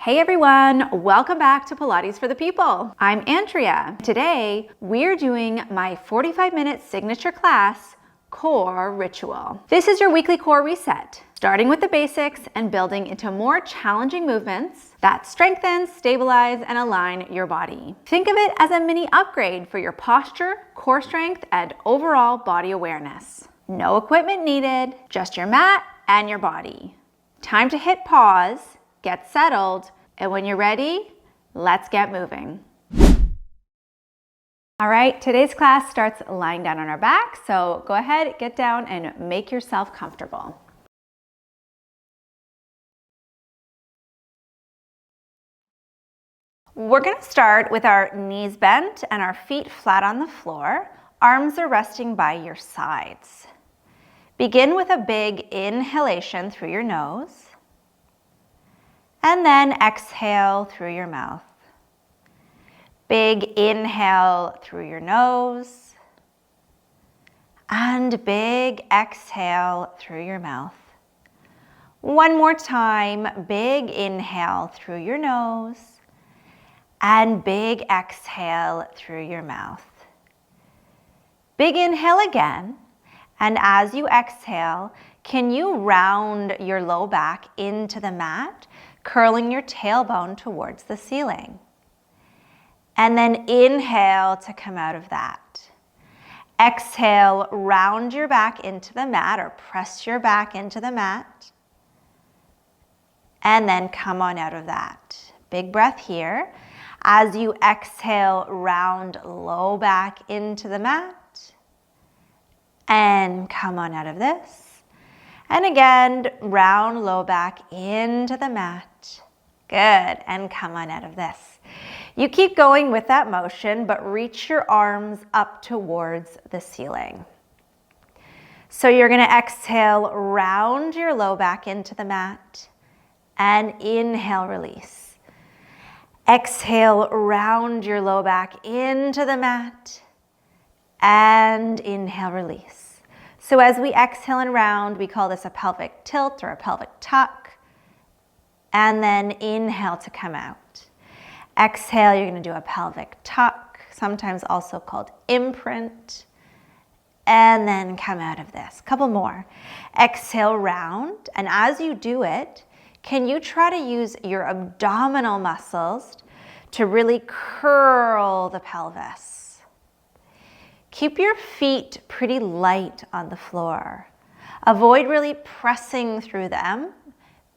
Hey everyone, welcome back to Pilates for the People. I'm Andrea. Today, we're doing my 45-minute signature class, Core Ritual. This is your weekly core reset, starting with the basics and building into more challenging movements that strengthen, stabilize, and align your body. Think of it as a mini upgrade for your posture, core strength, and overall body awareness. No equipment needed, just your mat and your body. Time to hit pause, get settled, and when you're ready, let's get moving. All right, today's class starts lying down on our back, so go ahead, get down and make yourself comfortable. We're gonna start with our knees bent and our feet flat on the floor. Arms are resting by your sides. Begin with a big inhalation through your nose. And then exhale through your mouth. Big inhale through your nose. And big exhale through your mouth. One more time, big inhale through your nose. And big exhale through your mouth. Big inhale again. And as you exhale, can you round your low back into the mat, curling your tailbone towards the ceiling? And then inhale to come out of that. Exhale, round your back into the mat or press your back into the mat. And then come on out of that. Big breath here. As you exhale, round low back into the mat. And come on out of this. And again, round low back into the mat. Good, and come on out of this. You keep going with that motion, but reach your arms up towards the ceiling. So you're gonna exhale, round your low back into the mat, and inhale, release. Exhale, round your low back into the mat, and inhale, release. So as we exhale and round, we call this a pelvic tilt or a pelvic tuck. And then inhale to come out. Exhale, you're gonna do a pelvic tuck, sometimes also called imprint. And then come out of this. Couple more. Exhale, round. And as you do it, can you try to use your abdominal muscles to really curl the pelvis? Keep your feet pretty light on the floor. Avoid really pressing through them,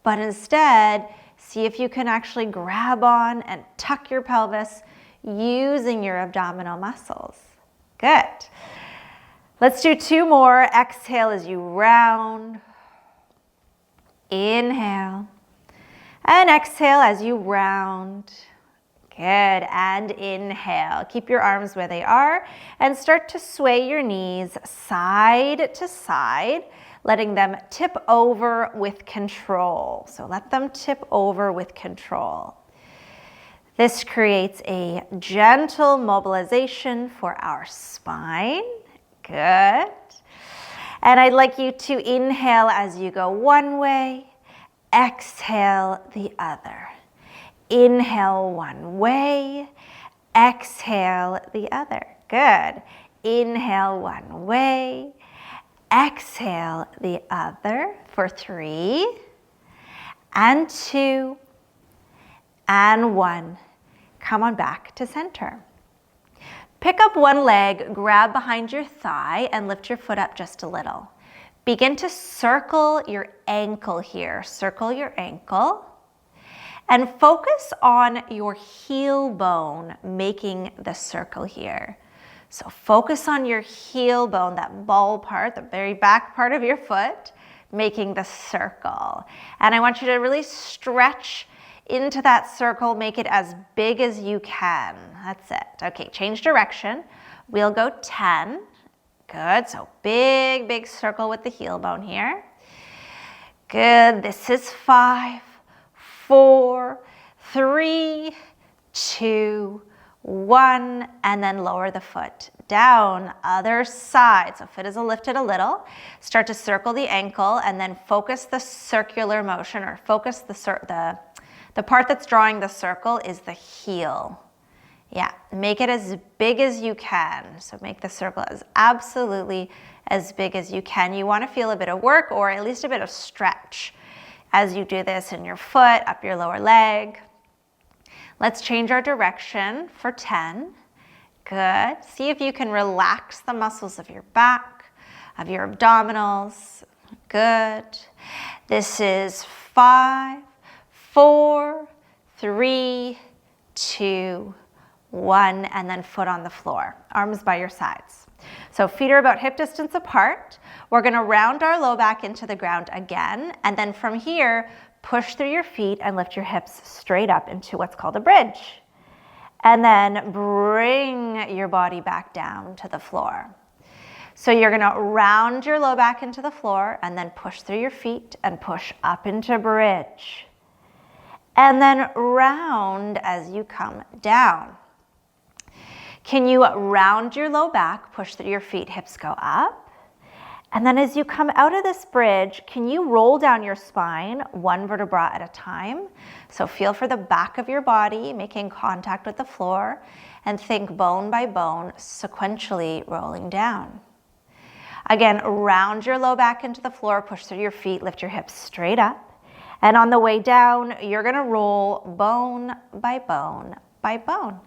but instead, see if you can actually grab on and tuck your pelvis using your abdominal muscles. Good. Let's do two more. Exhale as you round. Inhale. And exhale as you round. Good, and inhale. Keep your arms where they are and start to sway your knees side to side, letting them tip over with control. So let them tip over with control. This creates a gentle mobilization for our spine. Good. And I'd like you to inhale as you go one way, exhale the other. Inhale one way, exhale the other. Good. Inhale one way, exhale the other for 3, and 2, and 1. Come on back to center. Pick up one leg, grab behind your thigh, and lift your foot up just a little. Begin to circle your ankle here. Circle your ankle. And focus on your heel bone making the circle here. So focus on your heel bone, that ball part, the very back part of your foot, making the circle. And I want you to really stretch into that circle, make it as big as you can. That's it. Okay, change direction. We'll go 10. Good, so big, big circle with the heel bone here. Good, this is 5. 4, 3, 2, 1, and then lower the foot down, other side. So foot is lifted a little. Start to circle the ankle and then focus the circular motion or focus the The part that's drawing the circle is the heel. Yeah, make it as big as you can. So make the circle as absolutely as big as you can. You want to feel a bit of work or at least a bit of stretch as you do this in your foot, up your lower leg. Let's change our direction for 10. Good. See if you can relax the muscles of your back, of your abdominals. Good. This is 5, 4, 3, 2, 1, and then foot on the floor, arms by your sides. So feet are about hip distance apart. We're gonna round our low back into the ground again, and then from here, push through your feet and lift your hips straight up into what's called a bridge. And then bring your body back down to the floor. So you're gonna round your low back into the floor and then push through your feet and push up into bridge. And then round as you come down. Can you round your low back, push through your feet, hips go up? And then as you come out of this bridge, can you roll down your spine one vertebra at a time? So feel for the back of your body, making contact with the floor, and think bone by bone, sequentially rolling down. Again, round your low back into the floor, push through your feet, lift your hips straight up. And on the way down, you're gonna roll bone by bone by bone.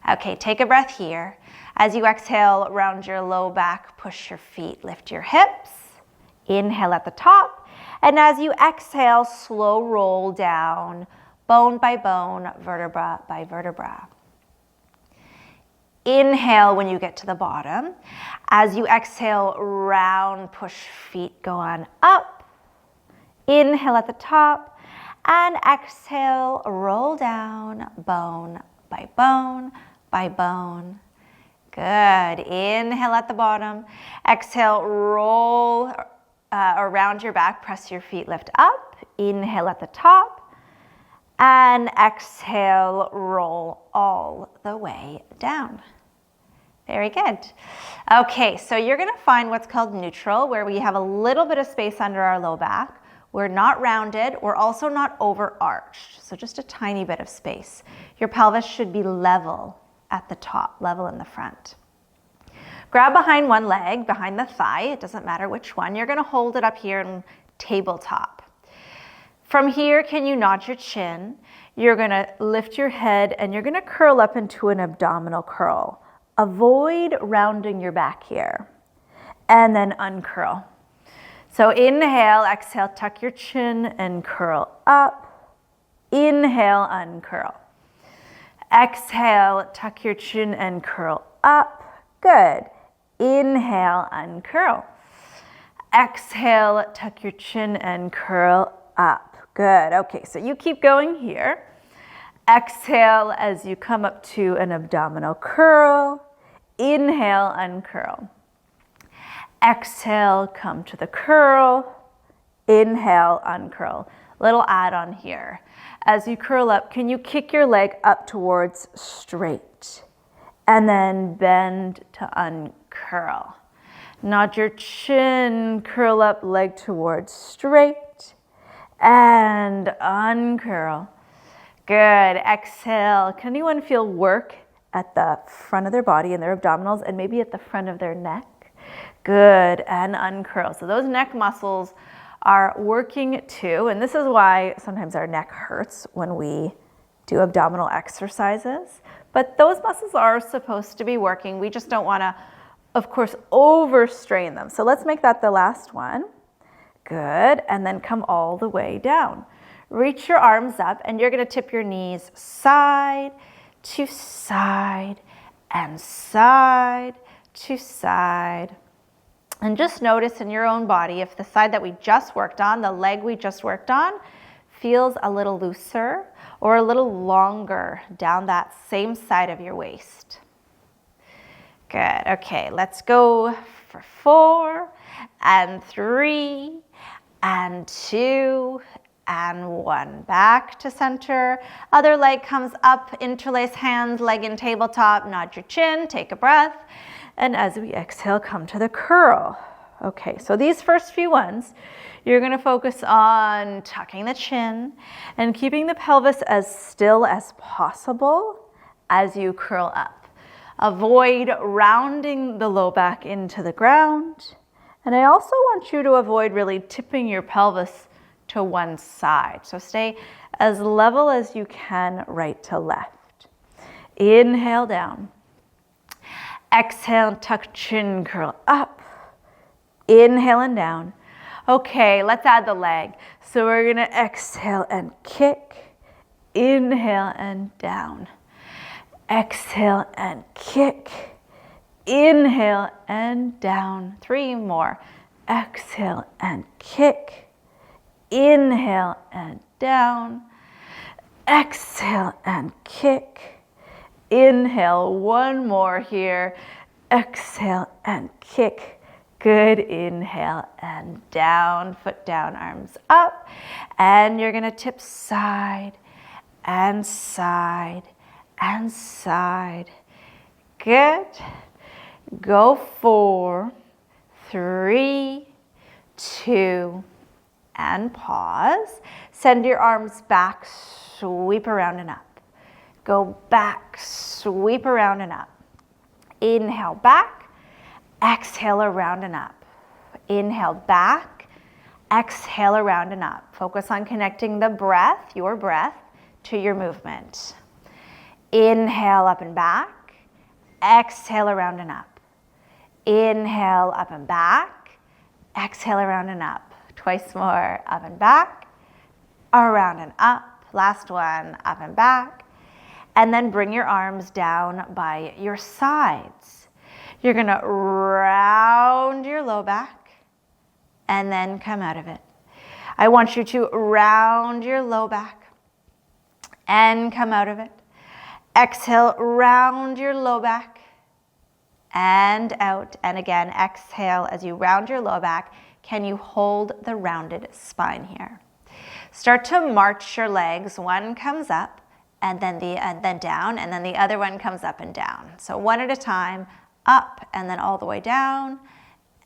Okay, take a breath here. As you exhale, round your low back, push your feet, lift your hips. Inhale at the top. And as you exhale, slow roll down, bone by bone, vertebra by vertebra. Inhale when you get to the bottom. As you exhale, round, push feet, go on up. Inhale at the top. And exhale, roll down, bone by bone by bone. Good. Inhale at the bottom. Exhale, roll around your back, press your feet, lift up. Inhale at the top. And exhale, roll all the way down. Very good. Okay, so you're gonna find what's called neutral, where we have a little bit of space under our low back. We're not rounded, we're also not overarched, so just a tiny bit of space. Your pelvis should be level at the top, level in the front. Grab behind one leg, behind the thigh, it doesn't matter which one. You're gonna hold it up here in tabletop. From here, can you nod your chin? You're gonna lift your head and you're gonna curl up into an abdominal curl. Avoid rounding your back here. And then uncurl. So inhale, exhale, tuck your chin and curl up. Inhale, uncurl. Exhale, tuck your chin and curl up. Good. Inhale, uncurl. Exhale, tuck your chin and curl up. Good. Okay, so you keep going here. Exhale as you come up to an abdominal curl. Inhale, uncurl. Exhale, come to the curl. Inhale, uncurl. Little add-on here. As you curl up, can you kick your leg up towards straight? And then bend to uncurl. Nod your chin, curl up, leg towards straight. And uncurl. Good. Exhale. Can anyone feel work at the front of their body and their abdominals and maybe at the front of their neck? Good. And uncurl. So those neck muscles are working too, and this is why sometimes our neck hurts when we do abdominal exercises, but those muscles are supposed to be working. We just don't want to, of course, overstrain them. So let's make that the last one. Good, and then come all the way down. Reach your arms up and you're going to tip your knees side to side and side to side. And just notice in your own body if the side that we just worked on, the leg we just worked on, feels a little looser or a little longer down that same side of your waist. Good. Okay, let's go for 4 and 3 and 2 and 1. Back to center. Other leg comes up, interlace hands, leg in tabletop, nod your chin, take a breath. And as we exhale, come to the curl. Okay, so these first few ones, You're going to focus on tucking the chin and keeping the pelvis as still as possible as you curl up. Avoid rounding the low back into the ground. And I also want you to avoid really tipping your pelvis to one side. So stay as level as you can, right to left. Inhale down. Exhale, tuck chin, curl up. Inhale and down. Okay, let's add the leg. So we're gonna exhale and kick. Inhale and down. Exhale and kick. Inhale and down. 3 more. Exhale and kick. Inhale and down. Exhale and kick. Inhale, 1 more here. Exhale and kick. Good, inhale and down, foot down, arms up. And you're gonna tip side and side and side. Good. Go 4, 3, 2, and pause. Send your arms back, sweep around and up. Go back, sweep around and up. Inhale back, exhale around and up. Inhale back, exhale around and up. Focus on connecting the breath, your breath, to your movement. Inhale up and back, exhale around and up. Inhale up and back, exhale around and up. Twice more, up and back, around and up. Last one, up and back. And then bring your arms down by your sides. You're gonna round your low back and then come out of it. I want you to round your low back and come out of it. Exhale, round your low back and out. And again, exhale as you round your low back. Can you hold the rounded spine here? Start to march your legs. One comes up and then down, and then the other one comes up and down. So one at a time, up and then all the way down,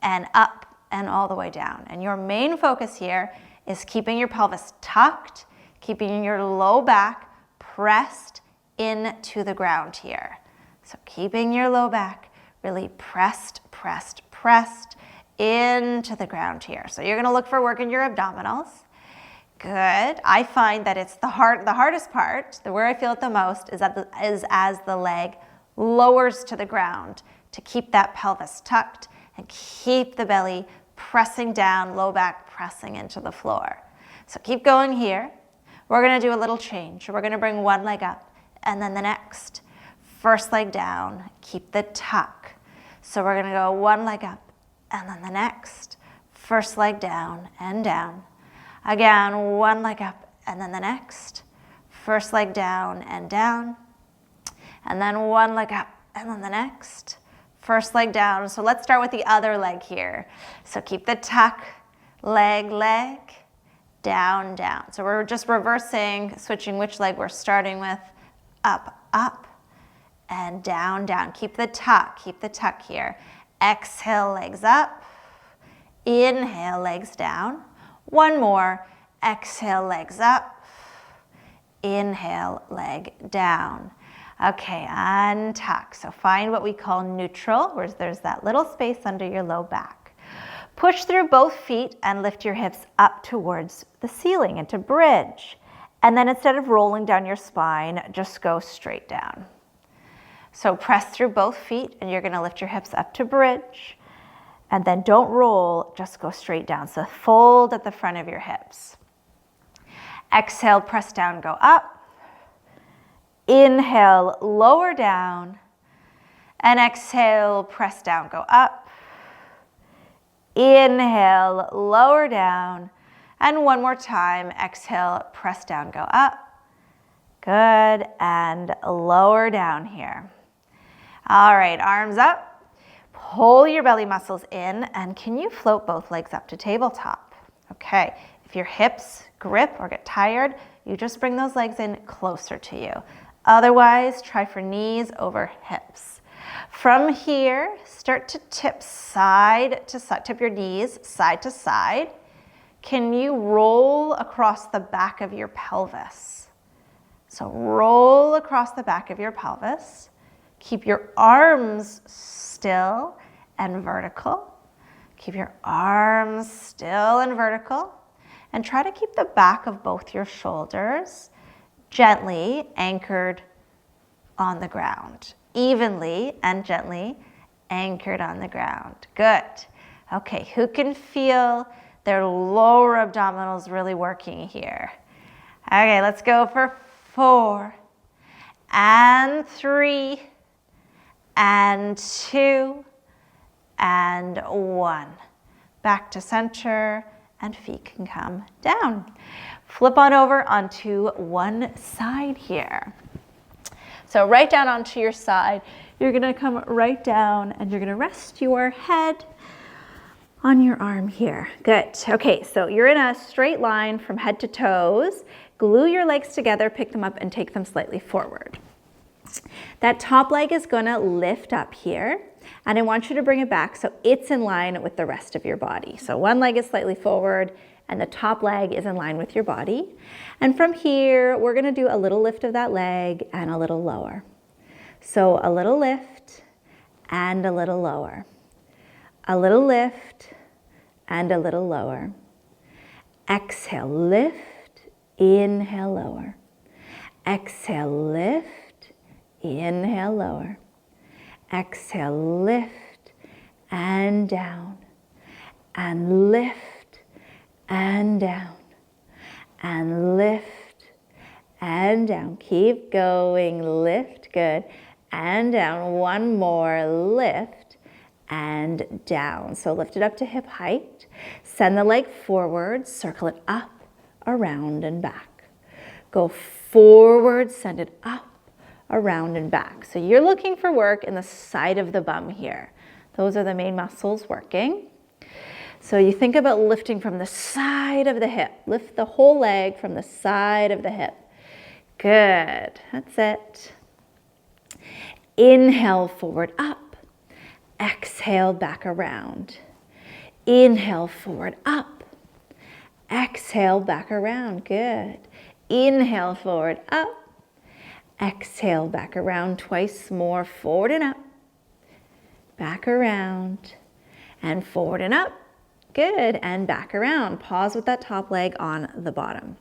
and up and all the way down. And your main focus here is keeping your pelvis tucked, keeping your low back pressed into the ground here. So keeping your low back really pressed, pressed, pressed into the ground here. So you're gonna look for work in your abdominals. Good. I find that it's the hardest part, where I feel it the most, is as the leg lowers to the ground to keep that pelvis tucked and keep the belly pressing down, low back pressing into the floor. So keep going here. We're gonna do a little change. We're gonna bring one leg up and then the next. First leg down, keep the tuck. So we're gonna go one leg up and then the next. First leg down and down. Again, one leg up and then the next. First leg down and down. And then one leg up and then the next. First leg down. So let's start with the other leg here. So keep the tuck, leg, down, down. So we're just reversing, switching which leg we're starting with. Up, and down, down. Keep the tuck here. Exhale, legs up. Inhale, legs down. One more. Exhale, legs up. Inhale, leg down. Okay, untuck. So find what we call neutral, where there's that little space under your low back. Push through both feet and lift your hips up towards the ceiling into bridge. And then instead of rolling down your spine, just go straight down. So press through both feet and you're gonna lift your hips up to bridge. And then don't roll, just go straight down. So fold at the front of your hips. Exhale, press down, go up. Inhale, lower down. And exhale, press down, go up. Inhale, lower down. And one more time, exhale, press down, go up. Good, and lower down here. All right, arms up. Pull your belly muscles in, and can you float both legs up to tabletop? Okay, if your hips grip or get tired, you just bring those legs in closer to you. Otherwise, try for knees over hips. From here, start to tip side to side, tip your knees side to side. can you roll across the back of your pelvis? So roll across the back of your pelvis. Keep your arms still and vertical. Keep your arms still and vertical. And try to keep the back of both your shoulders gently anchored on the ground. Evenly and gently anchored on the ground. Good. Okay, who can feel their lower abdominals really working here? Okay, let's go for 4 and 3 and 2 and 1. Back to center and feet can come down. Flip on over onto one side here. So right down onto your side, you're gonna come right down and you're gonna rest your head on your arm here. Good. Okay, so you're in a straight line from head to toes. Glue your legs together, pick them up and take them slightly forward. That top leg is gonna lift up here, and I want you to bring it back so it's in line with the rest of your body. So one leg is slightly forward and the top leg is in line with your body. And from here, we're gonna do a little lift of that leg and a little lower. So a little lift and a little lower. A little lift and a little lower. Exhale, lift, inhale, lower. Exhale, lift, inhale, lower. Exhale, lift and down. And lift and down. And lift and down. Keep going, lift, good. And down, one more, lift and down. So lift it up to hip height. Send the leg forward, circle it up, around and back. Go forward, send it up, around and back. So you're looking for work in the side of the bum here. Those are the main muscles working. So you think about lifting from the side of the hip. Lift the whole leg from the side of the hip. Good, that's it. Inhale, forward, up. Exhale, back around. Inhale, forward, up. Exhale, back around, good. Inhale, forward, up. Exhale, back around twice more, forward and up. Back around, and forward and up. Good, and back around. Pause with that top leg on the bottom.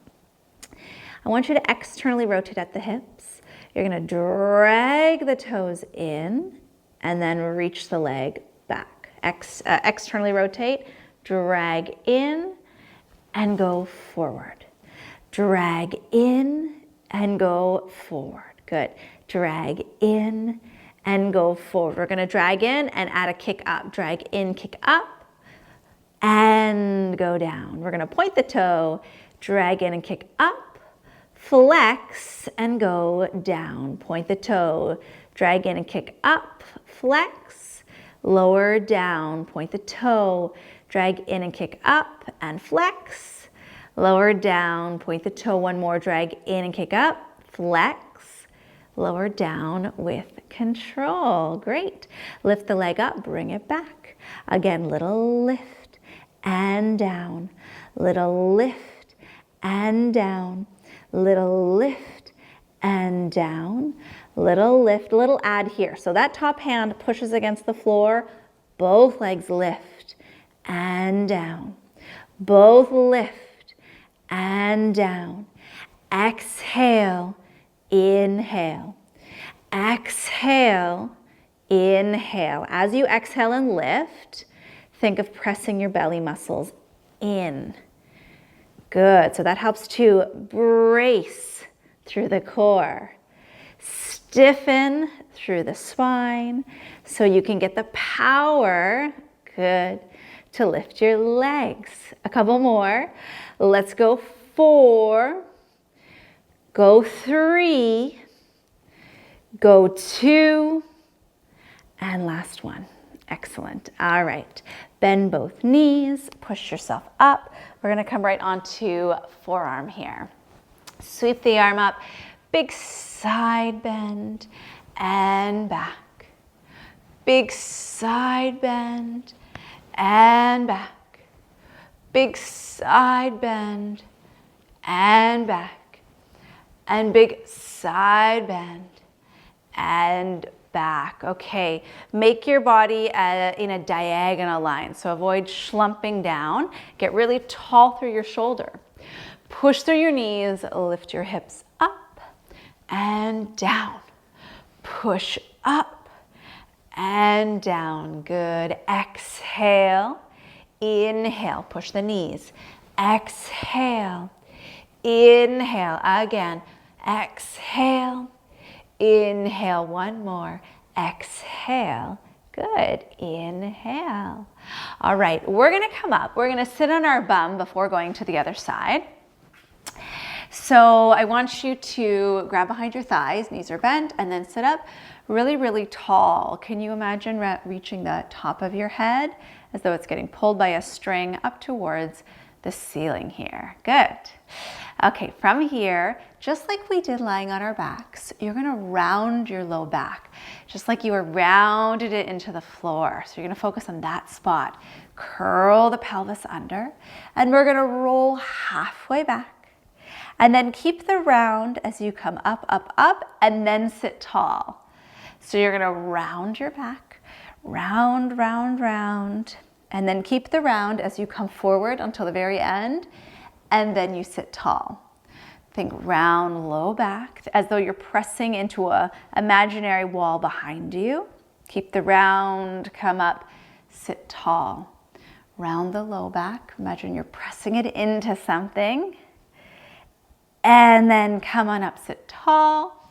I want you to externally rotate at the hips. You're gonna drag the toes in and then reach the leg back. Externally rotate, drag in and go forward. Drag in and go forward. Good. Drag in and go forward. We're gonna drag in and add a kick up. Drag in, kick up, and go down. We're gonna point the toe, drag in and kick up, flex and go down. Point the toe, drag in and kick up, flex, lower, down. Point the toe, drag in and kick up and flex, lower, down. Point the toe, one more, drag in and kick up, flex, lower, down with control. Great. Lift the leg up, bring it back. Again, little lift and down, little lift and down, little lift and down, little lift, little add here. So that top hand pushes against the floor, both legs lift and down, both lift and down. Exhale, inhale, exhale, inhale. As you exhale and lift, think of pressing your belly muscles in. Good, so that helps to brace through the core. Stiffen through the spine so you can get the power, good, to lift your legs. A couple more. Let's go 4, go 3, go 2, and last one. Excellent. All right. Bend both knees, push yourself up. We're going to come right onto forearm here. Sweep the arm up, big side bend and back. Big side bend and back. big side bend and back, and big side bend and back. Okay, make your body in a diagonal line, so avoid slumping down. Get really tall through your shoulder. Push through your knees, lift your hips up and down. Push up and down. Good. Exhale. Inhale. Push the knees. Exhale. Inhale. Again. Exhale. Inhale. One more. Exhale. Good. Inhale. All right. We're going to come up. We're going to sit on our bum before going to the other side. So I want you to grab behind your thighs, knees are bent, and then sit up really, really tall. Can you imagine reaching the top of your head as though it's getting pulled by a string up towards the ceiling here? Good. Okay, from here, just like we did lying on our backs, you're gonna round your low back, just like you were rounded it into the floor. So you're gonna focus on that spot. Curl the pelvis under, and we're gonna roll halfway back. And then keep the round as you come up, up, up, and then sit tall. So you're gonna round your back, round, round, round, and then keep the round as you come forward until the very end, and then you sit tall. Think round, low back, as though you're pressing into an imaginary wall behind you. Keep the round, come up, sit tall. Round the low back, imagine you're pressing it into something. And then come on up, sit tall,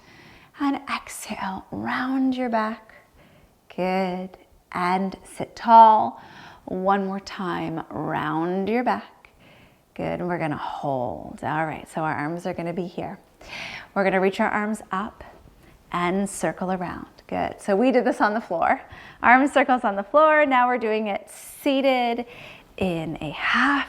and exhale, round your back. Good, and sit tall. One more time, round your back. Good, and we're gonna hold. All right, so our arms are gonna be here. We're gonna reach our arms up and circle around. Good, so we did this on the floor. Arm circles on the floor. Now we're doing it seated in a half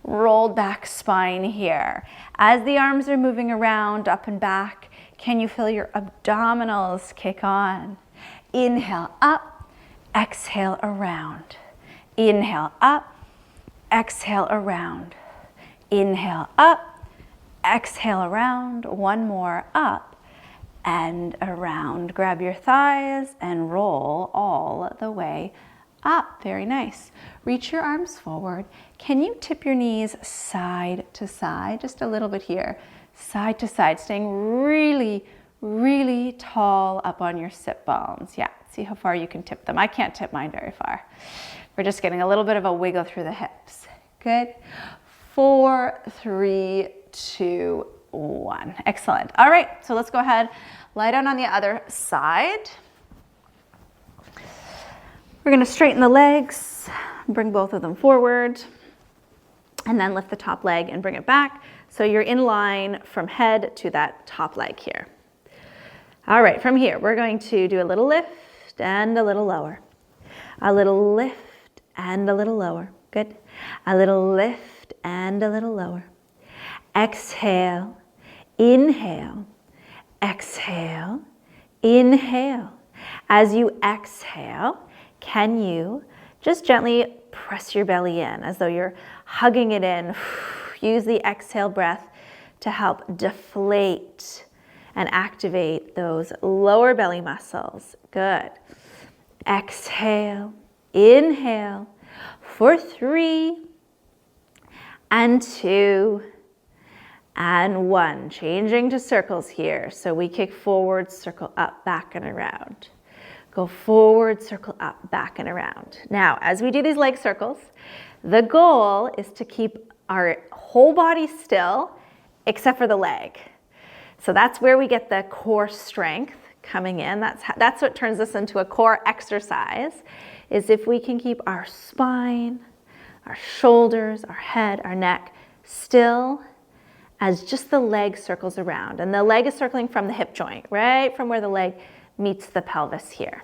rolled back spine here. As the arms are moving around up and back, can you feel your abdominals kick on? Inhale up, exhale around. Inhale up, exhale around. Inhale up, exhale around. One more, up and around. Grab your thighs and roll all the way up. Very nice. Reach your arms forward. Can you tip your knees side to side? Just a little bit here. Side to side, staying really, really tall up on your sit bones. Yeah, see how far you can tip them. I can't tip mine very far. We're just getting a little bit of a wiggle through the hips. Good. 4, 3, 2, 1. Excellent. All right, so let's go ahead, lie down on the other side. We're gonna straighten the legs, bring both of them forward, and then lift the top leg and bring it back. So you're in line from head to that top leg here. All right, from here, we're going to do a little lift and a little lower. A little lift and a little lower. Good. A little lift and a little lower. Exhale, inhale, exhale, inhale. As you exhale, can you just gently press your belly in as though you're hugging it in? Use the exhale breath to help deflate and activate those lower belly muscles. Good. Exhale, inhale for 3 and 2 and 1. Changing to circles here. So we kick forward, circle up, back and around. Go forward, circle up, back and around. Now, as we do these leg circles, the goal is to keep our whole body still except for the leg. So that's where we get the core strength coming in. That's what turns this into a core exercise, is if we can keep our spine, our shoulders, our head, our neck still as just the leg circles around. And the leg is circling from the hip joint, right from where the leg meets the pelvis here.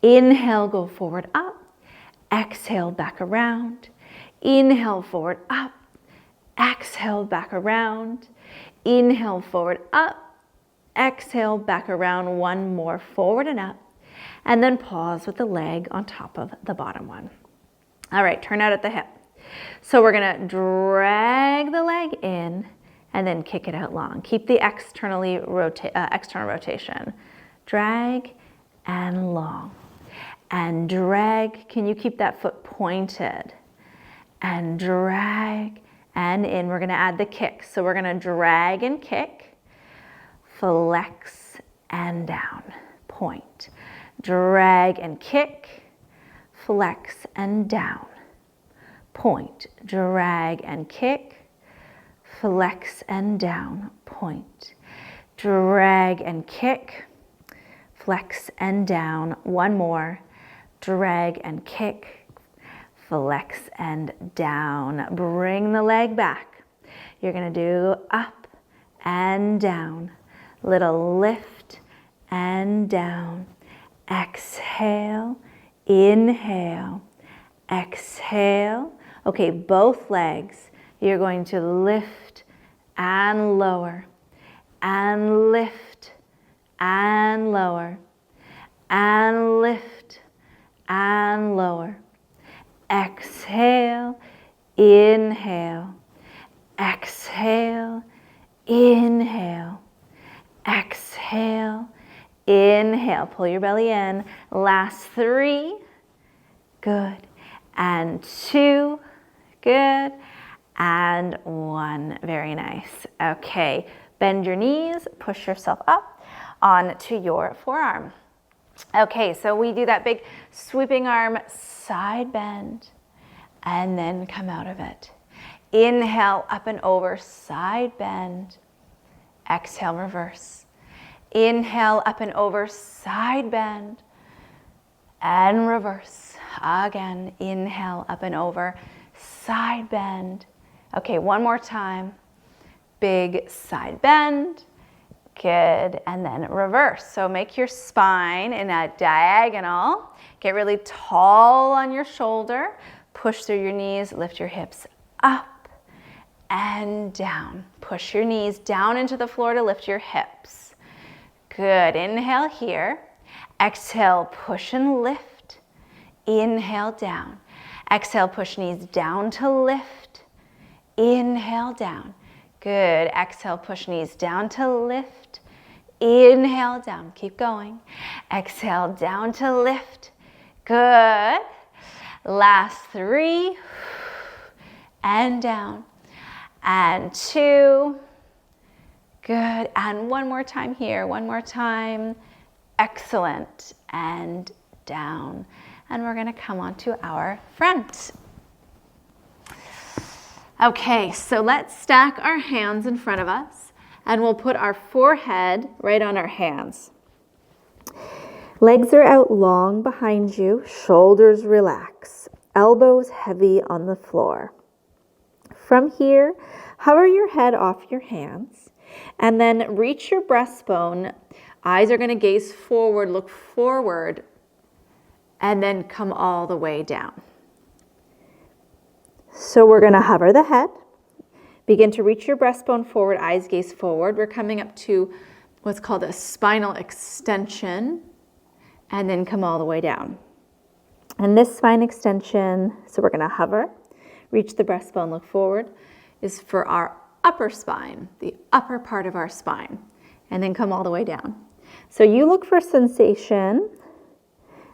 Inhale, go forward, up. Exhale, back around. Inhale, forward, up. Exhale, back around. Inhale, forward, up. Exhale, back around. One more, forward and up. And then pause with the leg on top of the bottom one. All right, turn out at the hip. So we're gonna drag the leg in and then kick it out long. Keep the external rotation. Drag and long. And drag, can you keep that foot pointed? And drag and in. We're gonna add the kick. So we're gonna drag and kick, flex and down, point. Drag and kick, flex and down, point. Drag and kick, flex and down, point. Drag and kick, flex and down. One more. Drag and kick, flex and down. Bring the leg back. You're gonna do up and down. Little lift and down. Exhale, inhale, exhale. Okay, both legs. You're going to lift and lower, and lift and lower, and lift and lower. Exhale, inhale, exhale, inhale, exhale, inhale. Pull your belly in. Last 3. Good. And 2. Good. And 1. Very nice. Okay. Bend your knees. Push yourself up onto your forearm. Okay, so we do that big sweeping arm side bend and then come out of it. Inhale, up and over, side bend. Exhale, reverse. Inhale, up and over, side bend. And reverse. Again, inhale, up and over, side bend. Okay, one more time. Big side bend. Good, and then reverse. So make your spine in a diagonal. Get really tall on your shoulder. Push through your knees, lift your hips up and down. Push your knees down into the floor to lift your hips. Good, inhale here. Exhale, push and lift. Inhale, down. Exhale, push knees down to lift. Inhale, down. Good, exhale, push knees down to lift. Inhale, down, keep going. Exhale, down to lift. Good. Last 3. And down. And 2. Good, and one more time here, one more time. Excellent, and down. And we're gonna come onto our front. Okay, so let's stack our hands in front of us and we'll put our forehead right on our hands. Legs are out long behind you, shoulders relax, elbows heavy on the floor. From here, hover your head off your hands and then reach your breastbone. Eyes are going to gaze forward, look forward, and then come all the way down. So we're going to hover the head, begin to reach your breastbone forward, eyes gaze forward. We're coming up to what's called a spinal extension, and then come all the way down. And this spine extension, so we're going to hover, reach the breastbone, look forward, is for our upper spine, the upper part of our spine, and then come all the way down. So you look for sensation,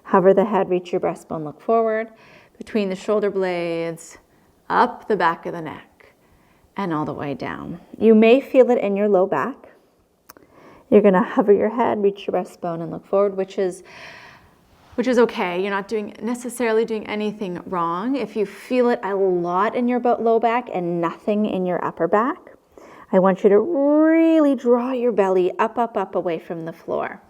hover the head, reach your breastbone, look forward, between the shoulder blades, up the back of the neck, and all the way down. You may feel it in your low back. You're going to hover your head, reach your breastbone, and look forward, which is okay. You're not necessarily doing anything wrong. If you feel it a lot in your low back and nothing in your upper back, I want you to really draw your belly up, up, up away from the floor.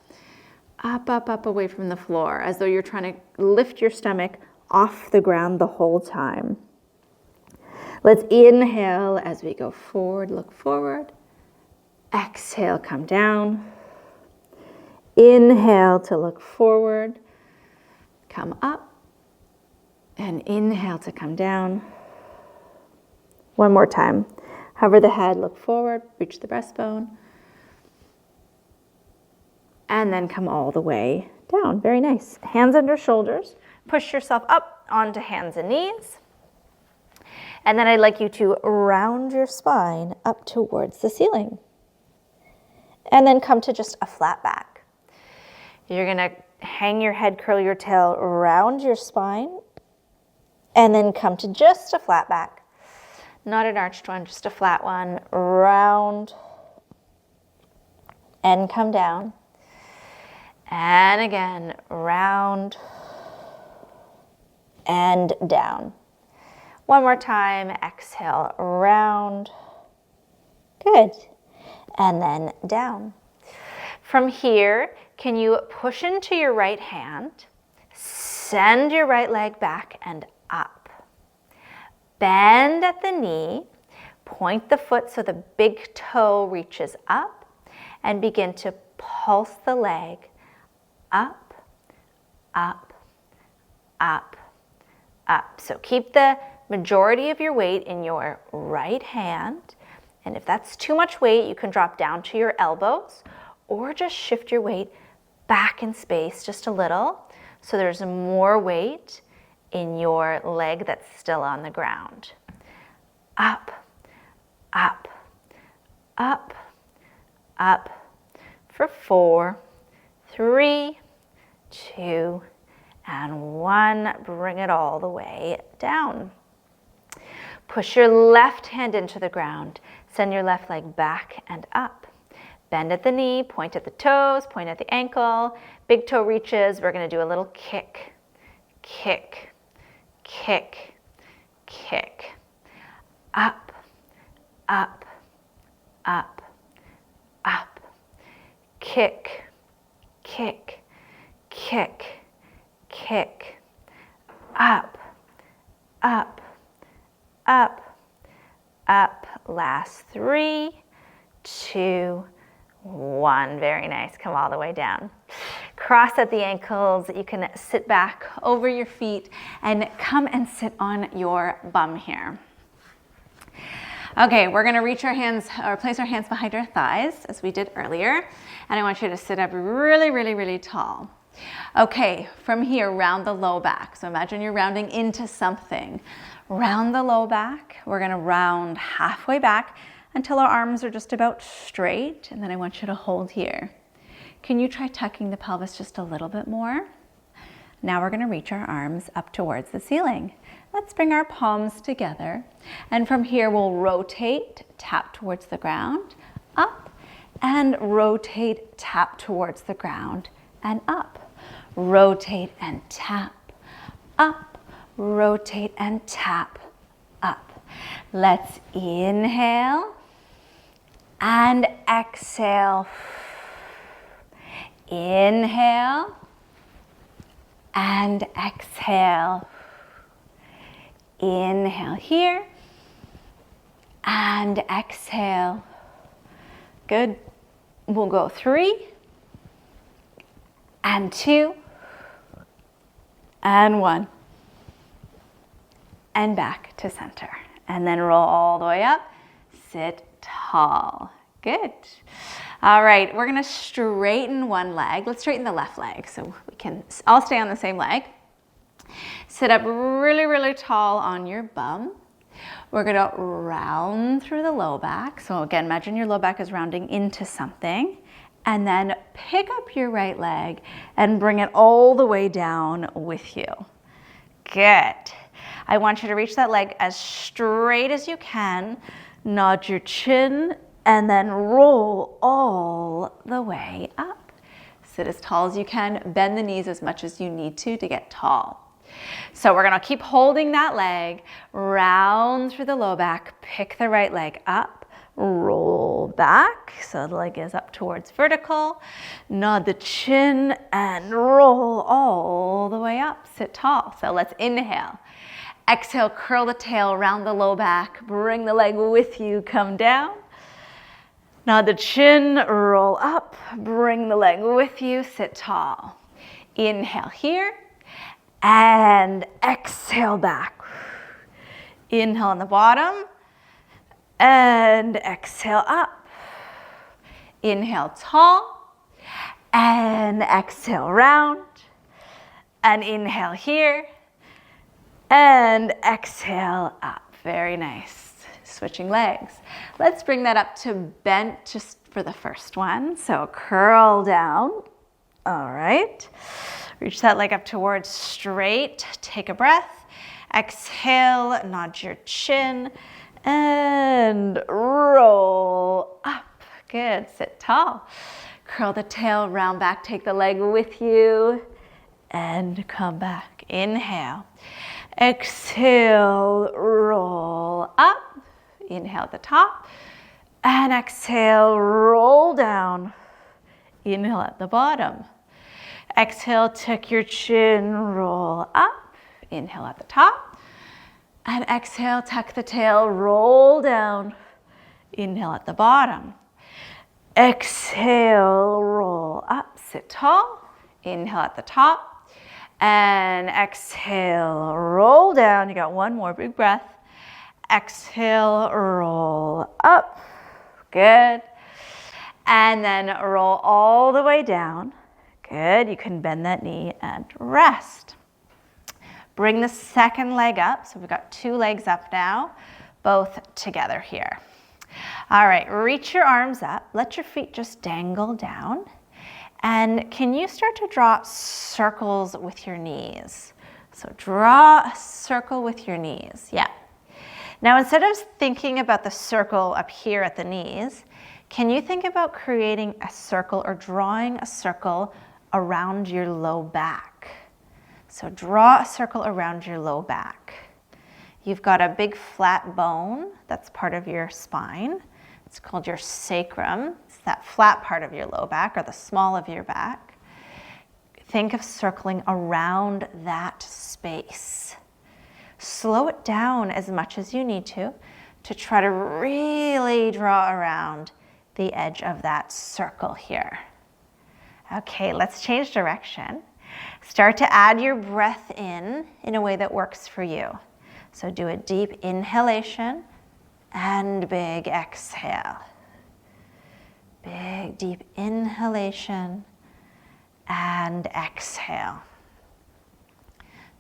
Up, up, up away from the floor, as though you're trying to lift your stomach off the ground the whole time. Let's inhale as we go forward, look forward. Exhale, come down. Inhale to look forward. Come up. And inhale to come down. One more time. Hover the head, look forward, reach the breastbone. And then come all the way down. Very nice. Hands under shoulders. Push yourself up onto hands and knees. And then I'd like you to round your spine up towards the ceiling. And then come to just a flat back. You're gonna hang your head, curl your tail, round your spine, and then come to just a flat back. Not an arched one, just a flat one. Round and come down. And again, round and down. One more time, exhale, round. Good. And then down. From here, can you push into your right hand, send your right leg back and up. Bend at the knee, point the foot so the big toe reaches up, and begin to pulse the leg up, up, up, up. So keep the majority of your weight in your right hand. And if that's too much weight, you can drop down to your elbows or just shift your weight back in space just a little so there's more weight in your leg that's still on the ground. Up, up, up, up for 4, 3, 2, and 1. Bring it all the way down. Push your left hand into the ground. Send your left leg back and up. Bend at the knee, point at the toes, point at the ankle. Big toe reaches. We're going to do a little kick, kick, kick, kick. Up, up, up, up. Kick, kick, kick, kick. Up, up, up, up. Last 3, 2, 1. Very nice. Come all the way down. Cross at the ankles. You can sit back over your feet and come and sit on your bum here. Okay, we're going to reach our hands or place our hands behind our thighs as we did earlier. And I want you to sit up really, really, really tall. Okay, from here, round the low back. So imagine you're rounding into something. Round the low back. We're going to round halfway back until our arms are just about straight. And then I want you to hold here. Can you try tucking the pelvis just a little bit more? Now we're going to reach our arms up towards the ceiling. Let's bring our palms together. And from here, we'll rotate, tap towards the ground, up, and rotate, tap towards the ground, and up. Rotate and tap, up, rotate and tap, up. Let's inhale and exhale. Inhale and exhale. Inhale here and exhale. Good. We'll go 3 and 2 and 1 and back to center. And then roll all the way up. Sit tall. Good. All right, we're going to straighten one leg. Let's straighten the left leg so we can all stay on the same leg. Sit up really, really tall on your bum. We're going to round through the low back. So again, imagine your low back is rounding into something. And then pick up your right leg and bring it all the way down with you. Good. I want you to reach that leg as straight as you can. Nod your chin and then roll all the way up. Sit as tall as you can. Bend the knees as much as you need to get tall. So we're going to keep holding that leg, round through the low back, pick the right leg up, roll back, so the leg is up towards vertical, nod the chin and roll all the way up, sit tall. So let's inhale. Exhale, curl the tail, round the low back, bring the leg with you, come down. Nod the chin, roll up, bring the leg with you, sit tall. Inhale here. And exhale back. Inhale on the bottom and exhale up. Inhale tall and exhale round. And inhale here and exhale up. Very nice. Switching legs. Let's bring that up to bent just for the first one. So curl down. All right. Reach that leg up towards straight. Take a breath. Exhale, nod your chin and roll up. Good. Sit tall. Curl the tail, round back, take the leg with you and come back. Inhale. Exhale, roll up. Inhale at the top. And exhale, roll down. Inhale at the bottom. Exhale, tuck your chin, roll up. Inhale at the top. And exhale, tuck the tail, roll down. Inhale at the bottom. Exhale, roll up, sit tall. Inhale at the top. And exhale, roll down. You got one more, big breath. Exhale, roll up. Good. And then roll all the way down. Good. You can bend that knee and rest. Bring the second leg up. So we've got two legs up now, both together here. All right, reach your arms up. Let your feet just dangle down. And can you start to draw circles with your knees? So draw a circle with your knees. Yeah. Now, instead of thinking about the circle up here at the knees, can you think about creating a circle or drawing a circle around your low back? So draw a circle around your low back. You've got a big flat bone that's part of your spine. It's called your sacrum. It's that flat part of your low back or the small of your back. Think of circling around that space. Slow it down as much as you need to try to really draw around the edge of that circle here. Okay, let's change direction. Start to add your breath in a way that works for you. So do a deep inhalation and big exhale. Big deep inhalation and exhale.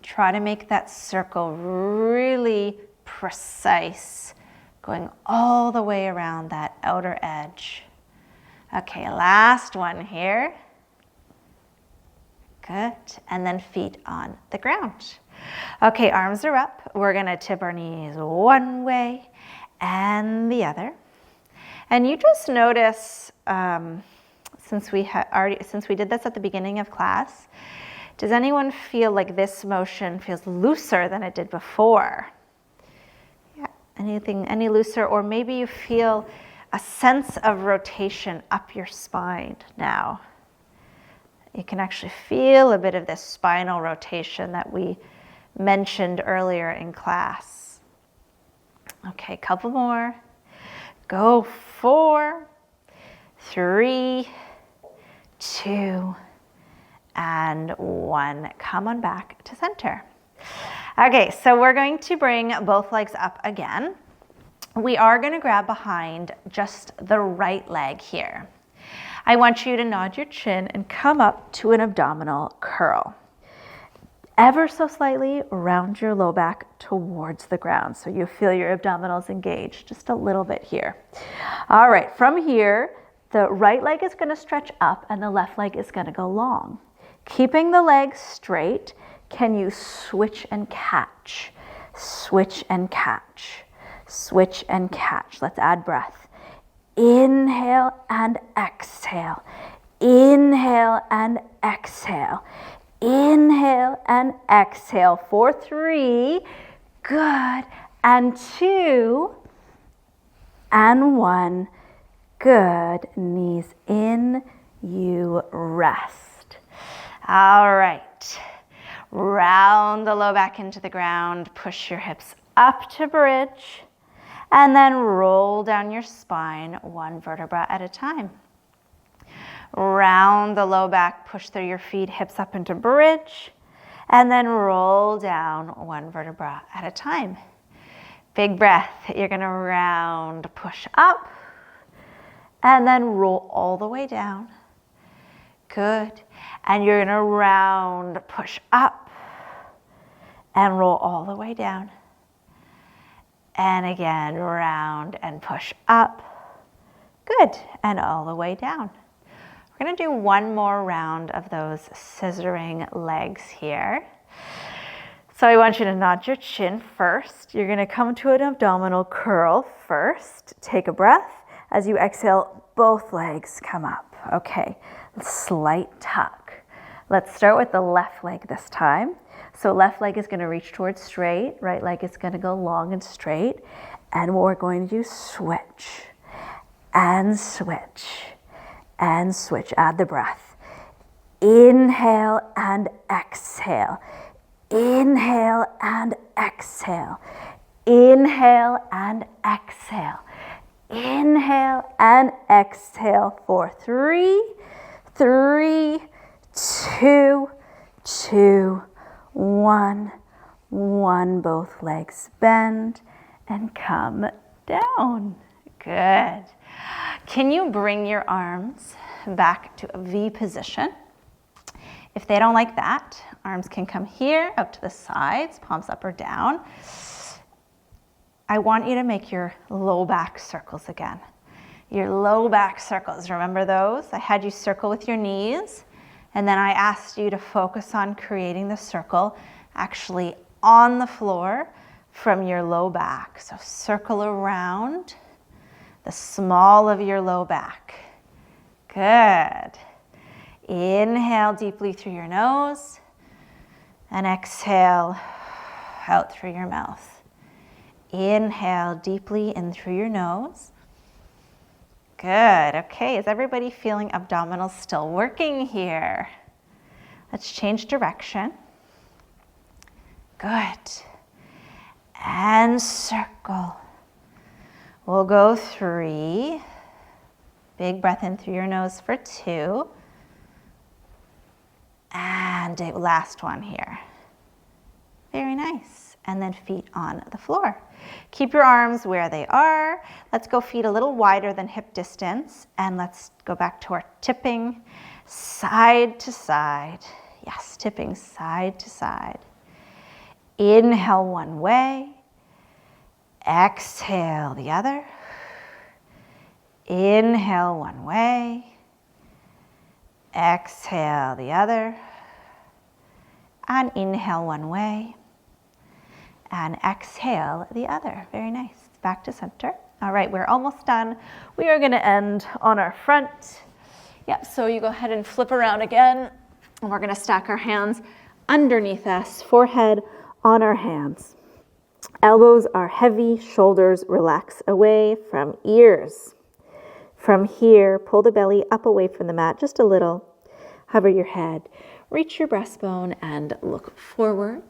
Try to make that circle really precise, going all the way around that outer edge. Okay, last one here. Good. And then feet on the ground. Okay, arms are up. We're going to tip our knees one way and the other. And you just notice, since we did this at the beginning of class, does anyone feel like this motion feels looser than it did before? Yeah, any looser? Or maybe you feel a sense of rotation up your spine now. You can actually feel a bit of this spinal rotation that we mentioned earlier in class. Okay, couple more. Go 4, 3, 2, and 1. Come on back to center. Okay, so we're going to bring both legs up again. We are going to grab behind just the right leg here. I want you to nod your chin and come up to an abdominal curl. Ever so slightly round your low back towards the ground so you feel your abdominals engaged just a little bit here. All right, from here, the right leg is going to stretch up and the left leg is going to go long. Keeping the legs straight, can you switch and catch? Switch and catch. Switch and catch. Let's add breath. Inhale and exhale. Inhale and exhale. Inhale and exhale for 3. Good. And 2 and 1. Good. Knees in. You rest. All right. Round the low back into the ground. Push your hips up to bridge. And then roll down your spine 1 vertebra at a time. Round the low back, push through your feet, hips up into bridge, and then roll down 1 vertebra at a time. Big breath. You're going to round, push up, and then roll all the way down. Good. And you're going to round, push up, and roll all the way down. And again, round and push up. Good, and all the way down. We're gonna do one more round of those scissoring legs here. So I want you to nod your chin first. You're gonna come to an abdominal curl first. Take a breath. As you exhale, both legs come up. Okay, slight tuck. Let's start with the left leg this time. So left leg is gonna reach towards straight, right leg is gonna go long and straight, and we're going to do switch, and switch, and switch. Add the breath. Inhale and exhale. Inhale and exhale. Inhale and exhale. Inhale and exhale for 3, 3, 2, 2, 1, 1. Both legs bend and come down. Good. Can you bring your arms back to a V position? If they don't like that, arms can come here, out to the sides, palms up or down. I want you to make your low back circles again. Your low back circles, remember those? I had you circle with your knees, and then I asked you to focus on creating the circle actually on the floor from your low back. So circle around the small of your low back. Good. Inhale deeply through your nose and exhale out through your mouth. Inhale deeply in through your nose. Good. Okay, is everybody feeling abdominals still working here? Let's change direction. Good. And circle. We'll go 3. Big breath in through your nose for 2. And a last one here. Very nice. And then feet on the floor. Keep your arms where they are. Let's go feet a little wider than hip distance. And let's go back to our tipping side to side. Yes, tipping side to side. Inhale one way. Exhale the other. Inhale one way. Exhale the other. And inhale one way. And exhale the other. Very nice. Back to center. All right, we're almost done. We are going to end on our front. Yep, so you go ahead and flip around again. And we're going to stack our hands underneath us, forehead on our hands. Elbows are heavy, shoulders relax away from ears. From here, pull the belly up away from the mat just a little. Hover your head. Reach your breastbone and look forward.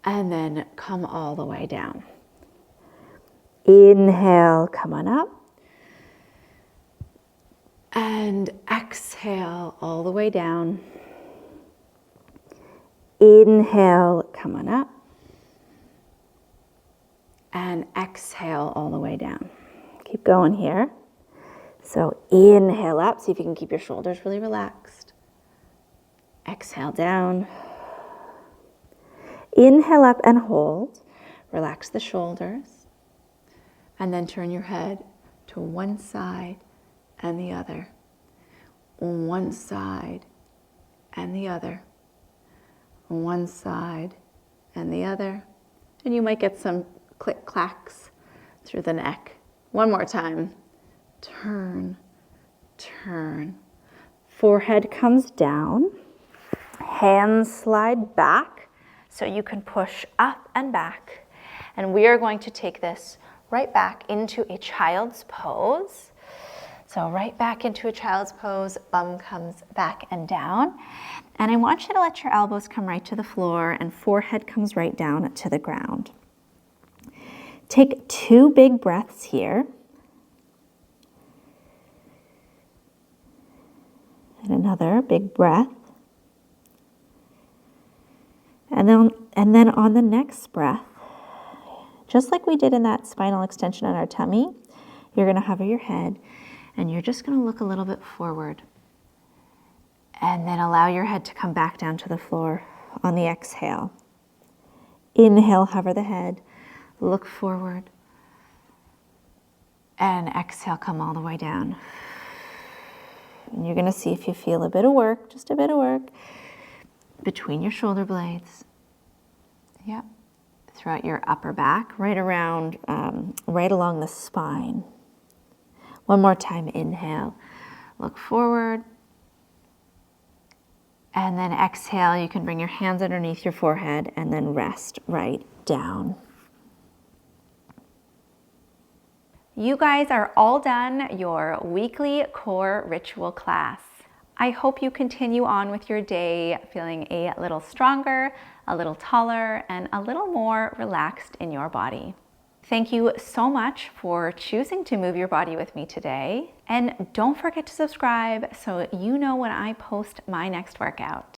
And then come all the way down. Inhale, come on up. And exhale all the way down. Inhale, come on up. And exhale all the way down. Keep going here. So inhale up, see if you can keep your shoulders really relaxed. Exhale down. Inhale up and hold. Relax the shoulders. And then turn your head to one side and the other. One side and the other. One side and the other. And you might get some click clacks through the neck. One more time. Turn, turn. Forehead comes down. Hands slide back. So you can push up and back. And we are going to take this right back into a child's pose. So right back into a child's pose, bum comes back and down. And I want you to let your elbows come right to the floor and forehead comes right down to the ground. Take 2 big breaths here. And another big breath. And then on the next breath, just like we did in that spinal extension on our tummy, you're going to hover your head and you're just going to look a little bit forward. And then allow your head to come back down to the floor on the exhale. Inhale, hover the head. Look forward. And exhale, come all the way down. And you're gonna see if you feel a bit of work, just a bit of work, between your shoulder blades. Yep. Throughout your upper back, right around, right along the spine. One more time, inhale. Look forward. And then exhale, you can bring your hands underneath your forehead and then rest right down. You guys are all done your weekly core ritual class. I hope you continue on with your day feeling a little stronger, a little taller, and a little more relaxed in your body. Thank you so much for choosing to move your body with me today. And don't forget to subscribe so you know when I post my next workout.